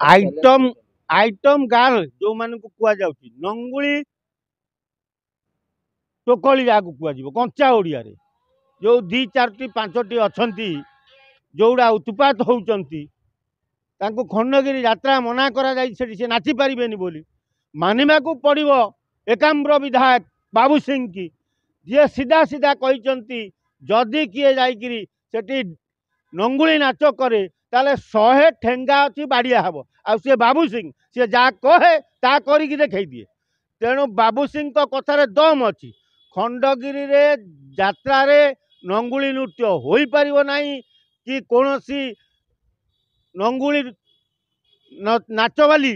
Item item girl जो मान को कहुच्छी नंगुली टोकली जहाँ कह कंचा ओडिया रे जो दी चार पांचटी अच्छा जोड़ा उत्पात होती खंडगिरी यात्रा मना करा से नाची पारे बोली मानिबा को पड़ो एकाम्र विधायक बाबू सिंह की जी सीधा सीधा कहते जदि किए जाठी नंगुली नाच करे ताले 100 ठेंगा अच्छी बाड़िया हम आ बाबू सिंह सी जहाँ कहे ता करके देखई दिए तेणु बाबू सिंह कथार दम अच्छी खंडगिरी रे यात्रा रे नंगुली नृत्य हो पार ना कि कौन सी नंगुली नाच वाली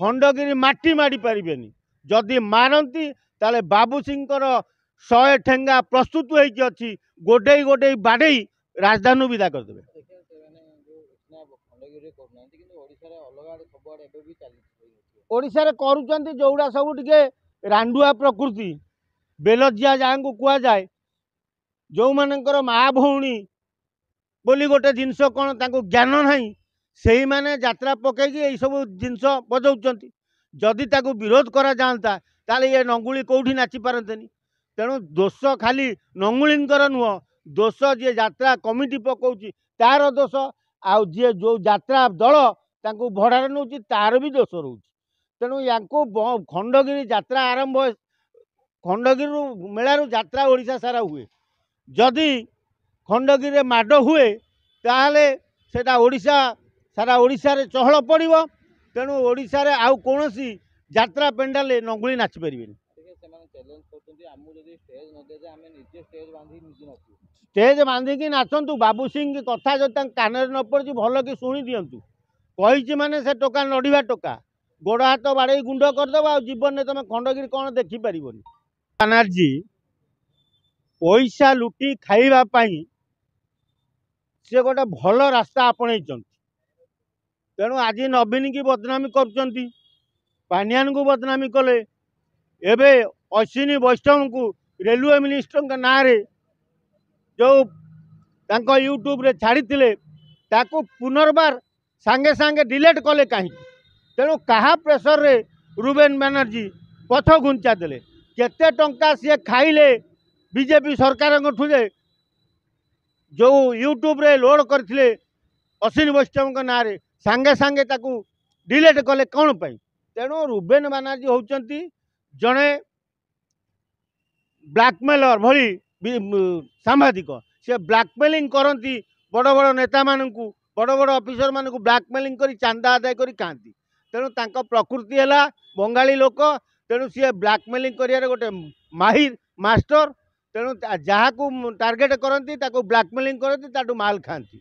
खंडगिरी माटी माड़ी पारे जदि मारती ताले बाबू सिंह 100 ठेंगा प्रस्तुत होती गोटे गोटे बाड़े राजधानी विदा करदे ओडिशा करुँच जोड़ा सब टे रांडुआ प्रकृति बेलजिया जहाँ को कहुए जो मानकर माँ भौणी बोली गोटे जिनस कौन ज्ञान ना से मैंने यात्रा पकईकि सब जिनस बजाऊँ जदि ताको विरोध करा जाता ताले ये नंगुली कौटी नाची पारते तेणु दोष खाली नंगुलींकर नुह दोष जी यात्रा कमिटी पकाउची तार दोष आउ जी जो यात्रा दल तांको भड़ार नौ तार भी दोष रोच तेणु या खंडगिरी यात्रा आरंभ खंडगिरी मेलारू यात्रा ओडिशा सारा हुए जदि खंडगिरी माड हुए ताहले सेटा ओडिशा सारा ओडिशा रे चहल पड़ो तेणु ओडिशा रे आउ कौन सी यात्रा पेंडाल नंगुली नाची पारे स्टेज बांधिकी नाचतु बाबू सिंह कथा जो कान न पड़ी भल कि शुणी दिंतु कही माने से टोका लड़वा टोका गोड़ हाथ बाड़े गुंड करदेव आ जीवन में तुम खंडगिरी कौन देखिपार बानार्जी पैसा लुटी खाइबापी सी गोटे भल रास्ता आपणई तेणु आज नवीन की बदनामी कर पानियान को बदनामी कले एबे अश्विनी वैष्णव को रेलवे मिनिस्टर ना जो यूट्यूब रे छाड़ी ताको पुनर्बार सांगे सांगे डिलीट कले कहीं तेणु कहा प्रेसर रे रुबेन बनर्जी पथ घुंचा देले केते टंका सी खाइले बीजेपी सरकार जो यूट्यूब रे लोड करथिले अश्विनी वैष्णव ना सांगे सांगे ताकू डिलीट कले कौन पाई तेणु रुबेन बनर्जी होउचंती जड़े ब्लैकमेलर भली सांबादिक से ब्लैकमेलिंग करती बड़ बड़ नेता मानू बड़ बड़ ऑफिसर मानू ब्लैकमेलिंग कर चांदा आदाय कर खाती तेणु तांको प्रकृति है बंगाली लोक तेणु सी ब्लैकमेलिंग कर गोटे माहिर मास्टर तेणु जहाँ को टार्गेट करती ब्लैकमेलिंग करती माल खाती।